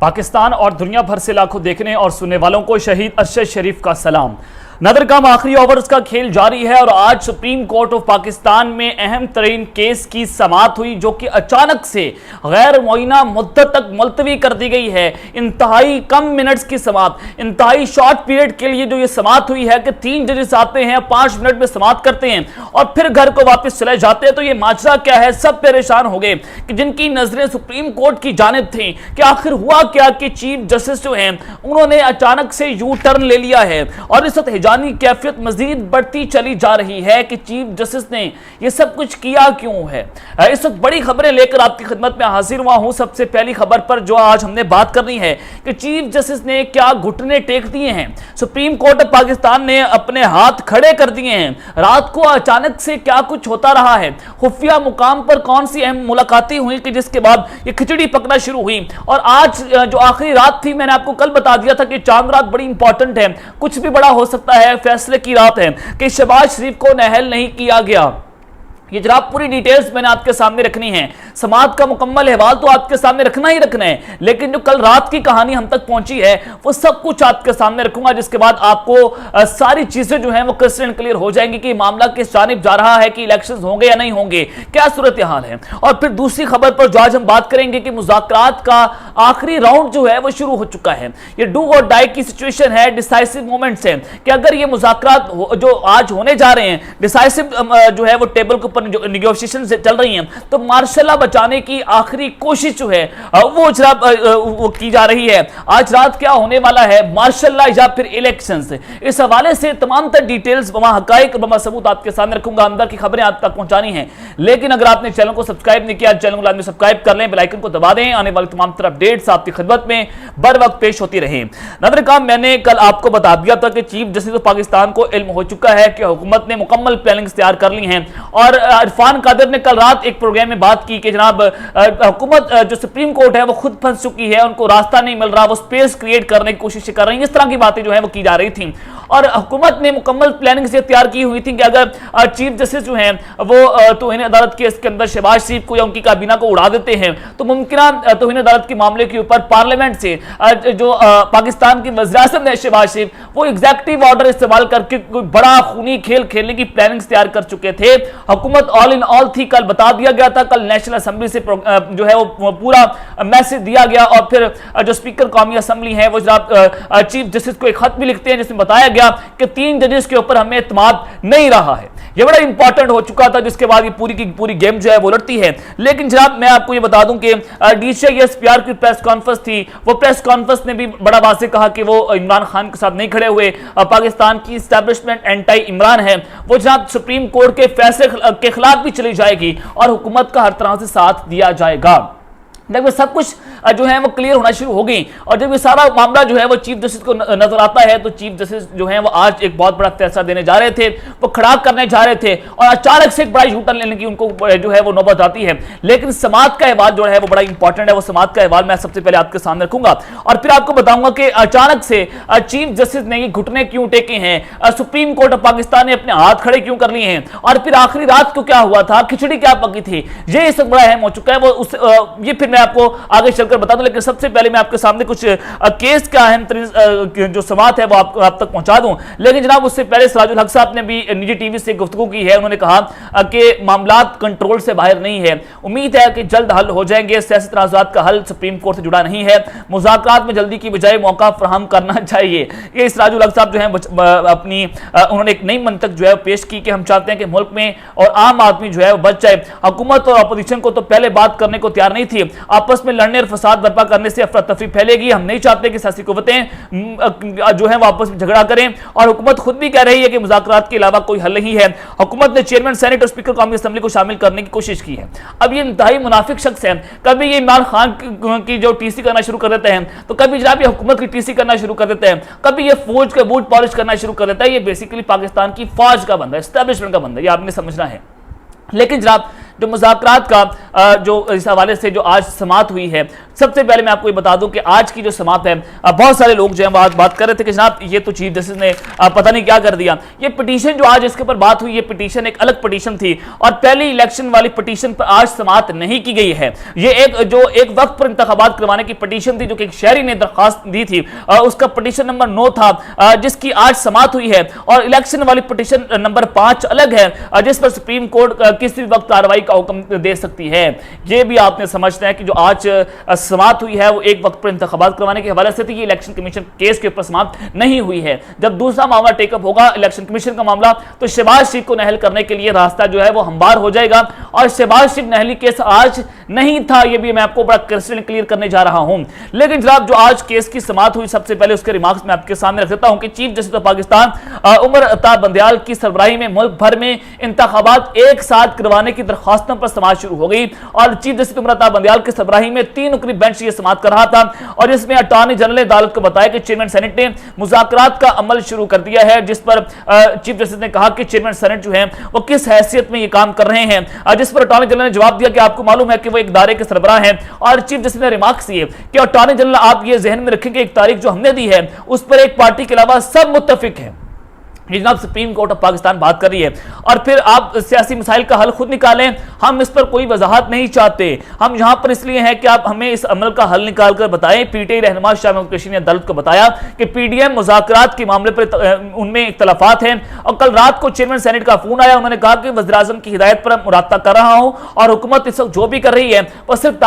पाकिस्तान और दुनिया भर से लाखों देखने और सुनने वालों को शहीद अरशद शरीफ का सलाम। नदरगाम आखिरी ओवर्स का खेल जारी है और आज सुप्रीम कोर्ट ऑफ पाकिस्तान में अहम तरीन केस की समाअत हुई, जो कि अचानक से गैर मुअय्यना मुद्दत तक मुलतवी कर दी गई है। इंतहाई कम मिनट्स की समाअत, इंतहाई शॉर्ट पीरियड के लिए जो ये समाअत हुई है कि 3 जजेस आते हैं, 5 मिनट में समाअत करते हैं और फिर घर को वापस चले जाते हैं। तो ये माजरा क्या है, सब परेशान हो गए कि जिनकी नजरें सुप्रीम कोर्ट की जानिब थी कि आखिर हुआ क्या कि चीफ जस्टिस जो हैं उन्होंने अचानक से यू टर्न ले लिया है और इस वक्त जानी कैफियत मजीद बढ़ती चली जा रही है कि चीफ जस्टिस ने यह सब कुछ किया क्यों है। इस वक्त बड़ी खबरें लेकर आपकी खिदमत में हाजिर हुआ हूं। सबसे पहली खबर पर जो आज हमने बात करनी है कि चीफ जस्टिस ने क्या घुटने टेक दिए हैं। सुप्रीम कोर्ट ऑफ पाकिस्तान ने अपने हाथ खड़े कर दिए हैं। रात को अचानक से क्या कुछ होता रहा है, खुफिया मुकाम पर कौन सी अहम मुलाकातें हुई कि जिसके बाद ये खिचड़ी पकना शुरू हुई। और आज जो आखिरी रात थी, मैंने आपको कल बता दिया था कि चांद रात बड़ी इंपॉर्टेंट है, कुछ भी बड़ा हो सकता है, फैसले की रात है कि शहबाज शरीफ को नाअहल नहीं किया गया। ये जनाब पूरी डिटेल्स मैंने आपके सामने रखनी है। समाअत का मुकम्मल अहवाल तो आपके सामने रखना ही रखना है, लेकिन जो कल रात की कहानी हम तक पहुंची है वो सब कुछ आपके सामने रखूंगा, जिसके बाद आपको सारी चीजें जो हैं वो क्रिस्टल क्लियर हो जाएंगी कि मामला किस जानिब जा रहा है, कि इलेक्शंस होंगे या नहीं होंगे, क्या सूरत हाल है। और फिर दूसरी खबर पर जो आज हम बात करेंगे कि मुज़ाकरात का आखिरी राउंड जो है वो शुरू हो चुका है। ये डू और डाई की सिचुएशन है, डिसाइसिव मोमेंट्स है कि अगर ये मुज़ाकरात जो आज होने जा रहे हैं, डिसाइसिव जो है वो टेबल के ऊपर जो निगोशिएशन चल रही हैं, तो मार्शल बचाने की आखिरी कोशिश जो है वो जनाब वो की जा रही है। आज रात क्या होने वाला है, मार्शल या फिर इलेक्शंस, इस हवाले से तमाम तर डिटेल्स हकाइक सबूत आपके सामने रखूंगा। अंदर की खबरें आप तक पहुंचानी है, लेकिन अगर आपने चैनल को सब्सक्राइब नहीं किया, चैनल को लाजमी सब्सक्राइब कर लें, बेल आइकन को दबा दें। आने वाली तमाम तरह अपडेट्स आपकी खिदमत में बर वक्त पेश होती रहे। नदरगाम मैंने कल आपको बता दिया था कि चीफ जस्टिस ऑफ पाकिस्तान को इल्म हो चुका है कि हुकूमत ने मुकम्मल प्लानिंग तैयार कर ली हैं और इरफान कादिर ने कल रात एक प्रोग्राम में बात की कि जनाब हुकूमत जो सुप्रीम कोर्ट है वो खुद फंस चुकी है, उनको रास्ता नहीं मिल रहा, वो स्पेस क्रिएट करने की कोशिश कर रही है। इस तरह की बातें जो है वो की जा रही थी और हुकूमत ने मुकम्मल प्लानिंग से तैयार की हुई थी कि अगर चीफ जस्टिस जो हैं वो तौहीन अदालत केस के अंदर शहबाज शरीफ को या उनकी काबीना को उड़ा देते हैं तो मुमकिन तौहीन अदालत के मामले के ऊपर पार्लियामेंट से जो पाकिस्तान की वज़ीर-ए-आज़म है शहबाज शरीफ, वो एग्जीक्यूटिव ऑर्डर इस्तेमाल करके कोई बड़ा खूनी खेल खेलने की प्लानिंग तैयार कर चुके थे। हुकूमत ऑल इन ऑल थी, कल बता दिया गया था, कल नेशनल असेंबली से जो है वो पूरा मैसेज दिया गया और फिर जो स्पीकर कौमी असेंबली है वो जनाब चीफ जस्टिस को एक खत भी लिखते हैं जिसमें बताया गया कि 3 जजेस के ऊपर हमें एतमाद नहीं रहा है। ये बड़ा इंपॉर्टेंट हो चुका था, जिसके बाद ये पूरी की पूरी गेम जो है वो लड़ती है। लेकिन जनाब मैं आपको ये बता दूं कि DCISPR की प्रेस कॉन्फ्रेंस थी, वो प्रेस कॉन्फ्रेंस ने भी बड़ा वाज़ेह कहा कि वो इमरान खान के साथ नहीं खड़े हुए। पाकिस्तान की इस्टेब्लिशमेंट एंटी इमरान है, वो जनाब सुप्रीम कोर्ट के फैसले के खिलाफ भी चली जाएगी और हुकूमत का हर तरह से साथ दिया जाएगा। जब सब कुछ जो है वो क्लियर होना शुरू हो गई और जब ये सारा मामला जो है वो चीफ जस्टिस को नजर आता है तो चीफ जस्टिस जो है वो आज एक बहुत बड़ा फैसला देने जा रहे थे, वो खड़ा करने जा रहे थे और अचानक से एक बड़ा यूटर्न लेने की उनको जो है वो नौबत आती है। लेकिन समाअत का अहवाल जो है वो बड़ा इंपॉर्टेंट है, वो समाअत का अहवाल मैं सबसे पहले आपके सामने रखूंगा और फिर आपको बताऊंगा कि अचानक से चीफ जस्टिस ने ये घुटने क्यों टेके हैं, सुप्रीम कोर्ट ऑफ पाकिस्तान ने अपने हाथ खड़े क्यों कर लिए हैं और फिर आखिरी रात को क्या हुआ था, खिचड़ी क्या पकी थी, ये सब बड़ा अहम हो चुका है। वो ये फिर मैं आपको आगे चलकर बता दूं, लेकिन सबसे पहले मैं आपके सामने कुछ केस का अहम जो समाअत है वो आप तक पहुंचा दूं। लेकिन जनाब उससे पहले सिराजुल हक साहब ने भी निजी टीवी से गुफ्तगू की है। उन्होंने कहा कि मामलात कंट्रोल से बाहर नहीं है, उम्मीद है कि जल्द हल हो जाएंगे, सियासी तनाज़ुरात का हल सुप्रीम कोर्ट से जुड़ा नहीं है, मुज़ाकरात में जल्दी की बजाय मौका फराहम करना चाहिए। ये सिराजुल हक साहब जो है अपनी उन्होंने एक नई मंतक जो है पेश की कि हम चाहते हैं कि मुल्क में और आम आदमी जो है वो बच जाए। हुकूमत और अपोजिशन को तो पहले बात करने को तैयार नहीं थी, आपस में लड़ने और फसाद बर्पा करने से अफरा तफरी फैलेगी। हम नहीं चाहते कि सियासी कुव्वतें जो है वो आपस में झगड़ा करें और हुकूमत खुद भी कह रही है कि मुज़ाकरात के अलावा कोई हल नहीं है। हुकूमत ने चेयरमैन सेनेट और स्पीकर कौमी असेंबली को शामिल करने की कोशिश की है। अब ये इंतहाई मुनाफिक शख्स है, कभी ये इमरान खान की जो टीसी करना शुरू कर देते हैं तो कभी जनाब ये हुकूमत की टीसी करना शुरू कर देते हैं, कभी ये फौज के बूट पॉलिश करना शुरू कर देता है। ये बेसिकली पाकिस्तान की फौज का बंदा है, एस्टेब्लिशमेंट का बंदा है, ये आपने समझना है। लेकिन जनाब जो मुज़ाकरात का जो इस हवाले से जो आज समाअत हुई है सबसे पहले मैं आपको ये बता दूं कि आज की जो समाप्त है, बहुत सारे लोग जो है बात कर रहे थे कि जनाब ये तो चीफ जस्टिस ने पता नहीं क्या कर दिया। ये पिटीशन जो आज इसके ऊपर बात हुई, ये पिटीशन एक अलग पिटीशन थी और पहली इलेक्शन वाली पिटीशन पर आज समाप्त नहीं की गई है। ये एक वक्त पर इंतखाबात करवाने की पिटीशन थी जो कि एक शहरी ने दरखास्त दी थी, उसका पिटीशन नंबर 9 था, जिसकी आज समाप्त हुई है। और इलेक्शन वाली पिटीशन नंबर 5 अलग है, जिस पर सुप्रीम कोर्ट किसी भी वक्त कार्रवाई का हुक्म दे सकती है। यह भी आपने समझना है कि जो आज समाप्त हुई है वो एक वक्त पर इंतखाबात करवाने के हवाले से थी। ये इलेक्शन कमीशन केस के ऊपर समाप्त नहीं हुई है। जब दूसरा मामला टेकअप होगा इलेक्शन कमीशन का मामला, तो शहबाज शरीफ को नहल करने के लिए रास्ता जो है वो हमवार हो जाएगा। और शहबाज शरीफ नहली केस आज नहीं था, यह भी मैं आपको बड़ा क्रिस्टल क्लियर करने जा रहा हूं। लेकिन जनाब जो आज केस की समाप्त हुई, सबसे पहले उसके रिमार्क्स में आपके सामने रख देता हूं कि chief justice of Pakistan Umar Ata Bandial की सरबराही में मुल्क भर में इंतखाबात एक साथ करवाने की दरखास्तों पर समाप्त शुरू हो गई। और चीफ जस्टिस उमर अता बंदयाल की सरबराही में 3 रुकनी बेंच ये समाप्त कर रहा था और इसमें अटॉर्नी जनरल ने अदालत को बताया कि चेयरमैन सेनेट ने मुज़ाकरात का अमल शुरू कर दिया है, जिस पर चीफ जस्टिस ने कहा कि चेयरमैन सेनेट जो है वो किस हैसियत में ये काम कर रहे हैं, जिस पर अटॉर्नी जनरल ने जवाब दिया कि आपको मालूम है कि वो एक इदारे के सरबराह हैं। और चीफ जस्टिस ने रिमार्क्स दिए कि अटॉर्नी जनरल आप ये जहन में रखेंगे एक तारीख जो हमने दी है उस पर एक पार्टी के अलावा सब मुत्तफिक है। जनाब सुप्रीम कोर्ट ऑफ पाकिस्तान बात कर रही है और फिर आप सियासी मसाइल का हल खुद निकालें, हम इस पर कोई वजाहत नहीं चाहते। हम यहां पर इसलिए हैं कि आप हमें इस अमल का हल निकाल कर बताएं। पीटीआई रहनुमा शाह महमूद कुरैशी ने अदालत को बताया कि पीडीएम मुज़ाकरात के मामले पर उनमें इख्तलाफात हैं और कल रात को चेयरमैन सेनेट का फोन आया। उन्होंने कहा कि वज़ीर आज़म की हिदायत पर मुरादता कर रहा हूं और हुकूमत इस वक्त जो भी कर रही है वह सिर्फ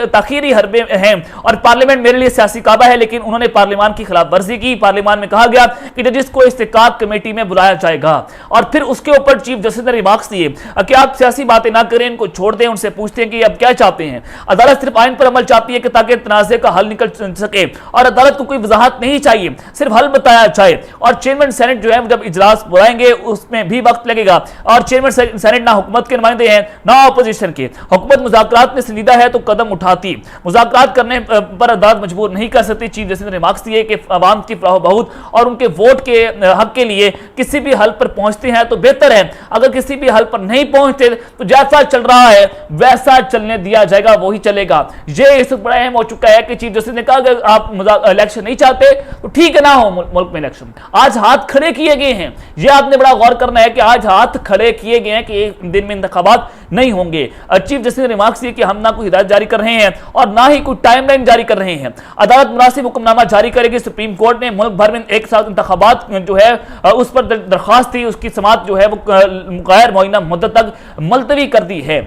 ताखीरी हरबे हैं और पार्लियामेंट मेरे लिए सियासी काबा है। लेकिन उन्होंने पार्लियामान की खिलाफ वर्जी की। पार्लियामान में कहा गया कि जजिस को इस्तेकाक कमेटी में बुलाया जाएगा और फिर उसके ऊपर चीफ जस्टिस ने रिमार्क्स दिए कि आप सियासी बातें ना करें, इनको छोड़ दें। उनसे पूछते हैं कि अब क्या चाहते हैं। अदालत सिर्फ आइन पर अमल चाहती है कि ताकि तनाज़े का हल निकल सके और अदालत को कोई वजाहत नहीं चाहिए, सिर्फ हल बताया जाए। और चेयरमैन सेनेट जो है जब इजलास बुलाएंगे उसमें भी वक्त लगेगा और चेयरमैन सेनेट ना हुकूमत के नुमाइंदे हैं ना अपोजिशन के। हुकूमत मुज़ाकरात में संजीदा है तो कदम उठाती, मुज़ाकरात करने पर अदालत मजबूर नहीं कर सकती। चीफ जस्टिस ने रिमार्क्स दिए कि अवाम की फलाह बहुत और उनके वोट के हक के लिए किसी भी हल पर पहुंचते हैं तो बेहतर है, अगर किसी भी हल पर नहीं पहुंचते तो जैसा चल रहा है वैसा चलने दिया जाएगा, वही चलेगा। यह इस बड़ा अहम हो चुका है कि चीफ जस्टिस ने कहा अगर आप इलेक्शन नहीं चाहते तो ठीक है ना हो मुल्क में इलेक्शन। आज हाथ खड़े किए गए हैं, यह आपने बड़ा गौर करना है कि आज हाथ खड़े किए गए हैं कि एक दिन में इंतखाबात नहीं होंगे। चीफ जस्टिस ने रिमार्क्स दिए कि हम ना कोई हिदायत जारी कर रहे हैं और ना ही कोई टाइमलाइन जारी कर रहे हैं। अदालत मुनासिब हुक्मनामा जारी करेगी। सुप्रीम कोर्ट ने मुल्क भर में एक साथ इंतखाबात जो है उस पर दरखास्त थी, उसकी समाअत जो है वो गैर मुअय्यना मुद्दत तक मुलतवी कर दी है।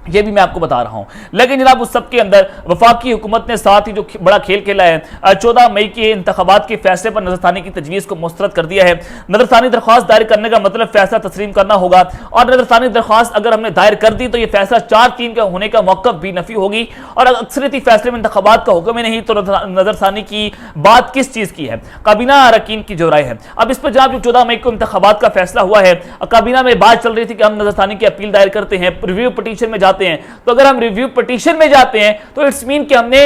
ये भी मैं आपको बता रहा हूं। लेकिन जनाब उस सब के अंदर वफाकी हुकूमत ने साथ ही जो बड़ा खेल खेला है, 14 मई के इंतखाबात के फैसले पर नजरसानी की तजवीज़ को मुस्तरद कर दिया है। नजरसानी दरख्वास्त दायर करने का मतलब फैसला तस्लीम करना होगा और नजरसानी दरख्वास्त अगर हमने दायर कर दी तो यह फैसला 4/3 का होने का मौक़िफ़ भी नफी होगी और अक्सरियती फैसले में इंतखाबात का हुक्म ही नहीं तो नजरसानी की बात किस चीज़ की है, काबीना अरकान की जो राय है। अब इस पर जनाब जो 14 मई को इंतखाबात का फैसला हुआ है, काबीना में बात चल रही थी कि हम नजरसानी की अपील दायर करते हैं, रिव्यू पिटीशन में जाते हैं। तो अगर हम रिव्यू पिटीशन में जाते हैं तो इट्स मीन कि हमने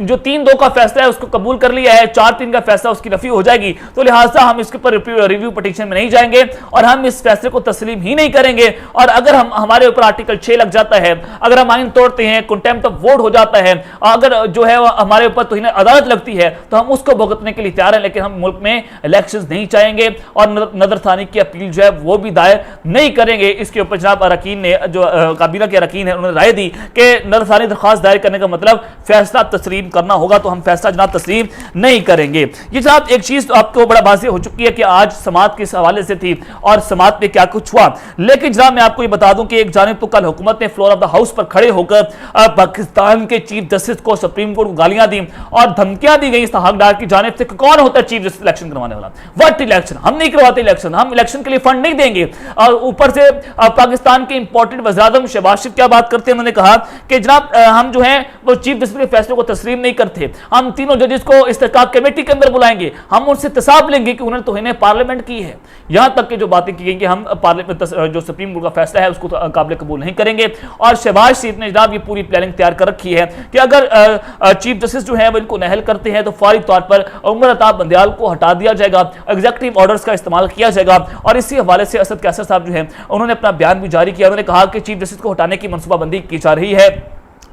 जो 3-2 का फैसला है उसको कबूल कर लिया है, 4-3 का फैसला उसकी नफी हो जाएगी। तो लिहाजा हम इसके ऊपर रिव्यू पिटीशन में नहीं जाएंगे और हम इस फैसले को तस्लीम ही नहीं करेंगे। और अगर हम हमारे ऊपर आर्टिकल 6 लग जाता है, अगर हम आइन तोड़ते हैं, कंटेम्प्ट ऑफ वोट हो जाता है, अगर जो है हमारे ऊपर तौहीन अदालत लगती है तो हम उसको भुगतने के लिए तैयार हैं। लेकिन हम मुल्क में इलेक्शन नहीं चाहेंगे और नजरसानी की अपील जो है वो भी दायर नहीं करेंगे। इसके ऊपर जनाब अरकान ने जो काबीना के अरकान है उन्होंने राय दी कि नजरसानी दरख्वास्त दायर करने का मतलब फैसला तस्लीम करना होगा, तो हम फैसला जनाब तस्लीम नहीं करेंगे। ये जनाब एक चीज तो आपको बड़ा वाज़ेह हो चुकी है कि आज समाअत के हवाले से थी और समाअत में क्या कुछ हुआ। लेकिन जनाब मैं आपको ये बता दूं कि एक जानिब तो कल हुकूमत ने फ्लोर ऑफ द हाउस पर खड़े होकर पाकिस्तान के चीफ जस्टिस को, सुप्रीम कोर्ट को गालियां दी और धमकियां दी गई इस हकदार की जानिब से। कौन होता है चीफ जस्टिस इलेक्शन करवाने वाला? What election? हम नहीं करवाते इलेक्शन, हम इलेक्शन के लिए फंड नहीं देंगे। और ऊपर से पाकिस्तान के इंपॉर्टेंट वज़ीर आज़म शहबाज शरीफ क्या बात करते हैं, उन्होंने कहा कि जनाब हम जो है वो चीफ जस्टिस के फैसले को तस्लीम नहीं करते, हम तीनों जजेस को इस्तेकाक कमेटी के अंदर बुलाएंगे, हम उनसे तसाब लेंगे कि उन्होंने तौहीन पार्लियामेंट की है। यहां तक कि जो बातें की गई कि हम पार्लियामेंट जो सुप्रीम कोर्ट का फैसला है उसको काबिल कबूल नहीं करेंगे। और शहबाज शरीफ ने जनाब ये पूरी प्लानिंग तैयार कर रखी है कि अगर चीफ जस्टिस जो है वो इनको नहल करते हैं तो फौरी तौर पर उमर अता बंदयाल को हटा दिया जाएगा, एग्जीक्यूटिव ऑर्डर्स का इस्तेमाल किया जाएगा। और इसी हवाले से असद कैसर साहब जो है उन्होंने अपना बयान भी जारी किया। उन्होंने कहा कि चीफ जस्टिस को हटाने की मनसूबाबंदी की जा रही है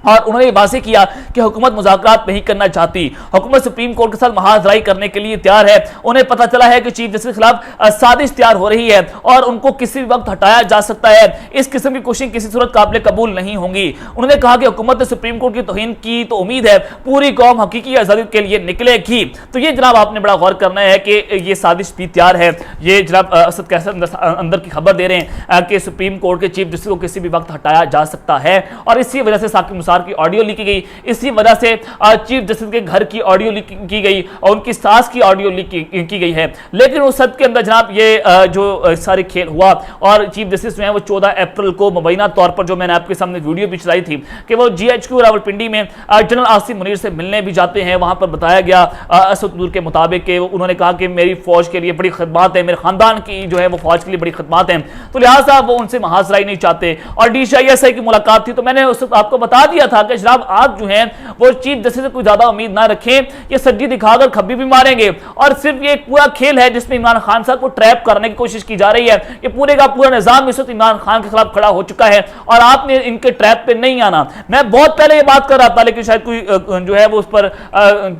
और उन्होंने वाजे किया कि हुकूमत मुज़ाकरात नहीं करना चाहती, हुकूमत सुप्रीम कोर्ट के साथ महाजराई करने के लिए तैयार है। उन्हें पता चला है कि चीफ जस्टिस के खिलाफ साजिश तैयार हो रही है और उनको किसी भी वक्त हटाया जा सकता है। इस किस्म की कोशिश किसी सूरत काबिल कबूल नहीं होंगी। उन्होंने कहा कि हुकूमत ने सुप्रीम कोर्ट की तौहीन की तो उम्मीद है पूरी कौम हकीकी आज़ादी के लिए निकलेगी। तो ये जनाब आपने बड़ा गौर करना है कि ये साजिश भी तैयार है। ये जनाब असद कैसर अंदर की खबर दे रहे हैं कि सुप्रीम कोर्ट के चीफ जस्टिस को किसी भी वक्त हटाया जा सकता है और इसी वजह से साकिब मुसार की ऑडियो लीक की गई, इसी वजह से चीफ जस्टिस के घर की ऑडियो लीक की गई और उनकी सास की ऑडियो लीक की गई है। लेकिन उस सब के अंदर जनाब ये जो सारे खेल हुआ और चीफ जस्टिस जो है वो 14 अप्रैल को मुबैना तौर पर, जो मैंने आपके सामने वीडियो भी चलाई थी कि वो GHQ रावलपिंडी में जनरल आसिम मुनीर से मिलने भी जाते हैं। वहां पर बताया गया असद नूर के मुताबिक कि उन्होंने कहा कि मेरी फौज के लिए बड़ी खिदमत है, मेरे खानदान की जो है वो फौज के लिए बड़ी खिदमत है, तो लिहाजा वो उनसे महाजराई नहीं चाहते। और DCI की मुलाकात थी तो मैंने उस आपको बता दिया था कि जनाब आप जो है वो चीफ जस्टिस से कोई ज्यादा उम्मीद ना रखें, ये सज्जी दिखाकर खब्बी भी मारेंगे और सिर्फ ये एक पूरा खेल है जिसमें इमरान खान साहब को ट्रैप करने की कोशिश की जा रही है। ये पूरे का पूरा निजाम इस वक्त इमरान खान के खिलाफ खड़ा हो चुका है और आपने इनके ट्रैप पे नहीं आना। मैं बहुत पहले ये बात कर रहा था लेकिन शायद कोई जो है वो उस पर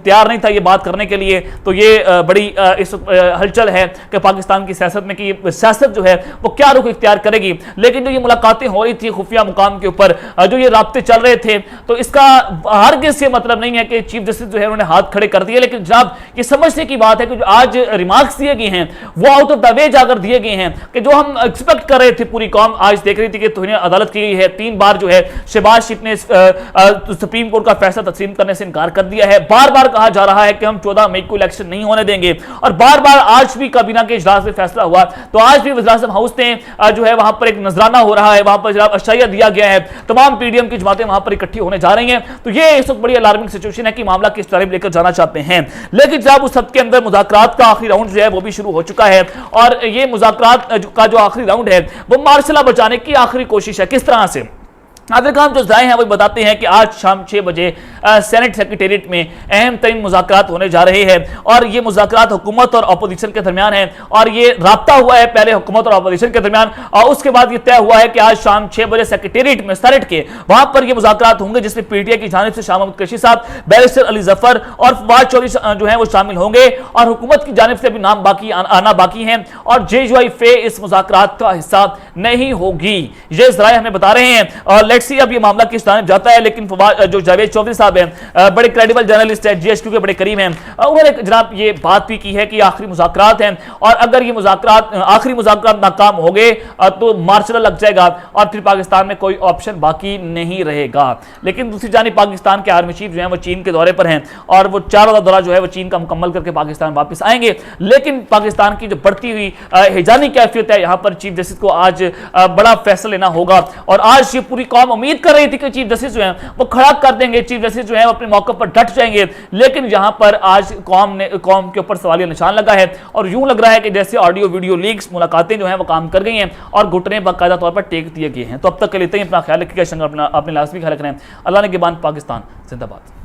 तैयार नहीं था ये बात करने के लिए। तो ये बड़ी इस हलचल है कि पाकिस्तान की सियासत में कि सियासत जो है वो क्या रुख इख्तियार करेगी। लेकिन जो ये मुलाकातें हो रही थी खुफिया मुकाम के ऊपर, जो ये राब्ते चल रहे थे, तो इसका हरगिज़ ये मतलब नहीं है कि चीफ जस्टिस जो है उन्होंने हाथ खड़े कर दिए। लेकिन जनाब ये समझने की बात है कि जो आज रिमार्क्स दिए गए हैं वो आउट ऑफ द वे जाकर दिए गए हैं कि जो हम एक्सपेक्ट कर रहे थे पूरी कौम आज देख रही थी कि तौहीन अदालत की गई है। 3 बार जो है शहबाज शरीफ ने सुप्रीम कोर्ट का फैसला तस्लीम करने से इनकार कर दिया है। बार बार कहा जा रहा है कि हम 14 मई को इलेक्शन नहीं होने देंगे और बार बार आज भी काबीना के इजलास में फैसला हुआ तो आज भी वज़ीर आज़म हाउस ने जो है वहां पर एक नजराना हो रहा है, वहां पर जनाब अशाइया दिया गया है, तमाम PDM की जमातें वहां पर इकट्ठी होने जा रही हैं। तो ये इस वक्त बड़ी अलार्मिंग सिचुएशन है कि मामला किस तरह लेकर जाना चाहते हैं। लेकिन जब उस सब के अंदर मुज़ाकरात का आखिरी राउंड जो है वो भी शुरू हो चुका है और ये मुज़ाकरात का जो आखिरी राउंड है वो मार्शल बचाने की आखिरी कोशिश है। किस तरह से नाज़रीन जो ज़ाहिर हैं वो बताते हैं कि आज शाम 6 बजे सेनेट सेक्रेटेरिएट में अहम तरीन मुज़ाकरात होने जा रहे हैं और ये मुज़ाकरात हुकूमत और अपोजिशन के दरमियान है और ये राब्ता हुआ है पहले हुकूमत और अपोजिशन के दरमियान और उसके बाद ये तय हुआ है कि आज शाम 6 बजे सेक्रेटेरिएट में सेनेट के वहां पर ये मुज़ाकरात होंगे जिसमें PTI की जानिब से शाह महमूद कुरैशी साहब, बैरिस्टर अली जफर और फवाद चौधरी जो है वो शामिल होंगे और हुकूमत की जानिब से भी नाम आना बाकी है और JUI इस मुज़ाकरात का हिस्सा नहीं होगी। ये ज़राए हमें बता रहे हैं और लेट्स सी अब ये मामला किस तरह जाता है। लेकिन जो जावेद चौधरी साहब हैं बड़े क्रेडिबल जर्नलिस्ट है, GHQ के बड़े करीब हैं, उन्होंने जनाब ये बात भी की है कि आखिरी मुज़ाकरात हैं और अगर ये मुज़ाकरात आखिरी मुज़ाकरात नाकाम हो गए तो मार्शल लग जाएगा और फिर पाकिस्तान में कोई ऑप्शन बाकी नहीं रहेगा। लेकिन दूसरी जानिब पाकिस्तान के आर्मी चीफ जो है वो चीन के दौरे पर हैं और वो 4 रोज़ा दौरा जो है वो चीन का मुकम्मल करके पाकिस्तान वापस आएंगे। लेकिन पाकिस्तान की जो बढ़ती हुई हिजानी कैफियत है यहाँ पर चीफ जस्टिस को आज बड़ा फैसला लेना होगा और आज ये पूरी कौम उम्मीद कर रही थी कि चीफ जस्टिस जो है वो खड़ा कर देंगे, चीफ जस्टिस जो है अपने मौके पर डट जाएंगे। लेकिन यहां पर आज कौम के ऊपर सवालिया निशान लगा है और यूं लग रहा है कि जैसे ऑडियो वीडियो लीक्स मुलाकातें जो है वो काम कर गई हैं और घुटने बाकायदा तौर पर टेक दिए गए हैं। तो अब तक के लिए अपना ख्याल रखिएगा, अपने लाजमी ख्याल रखना है। अल्लाह ने के बाद पाकिस्तान जिंदाबाद।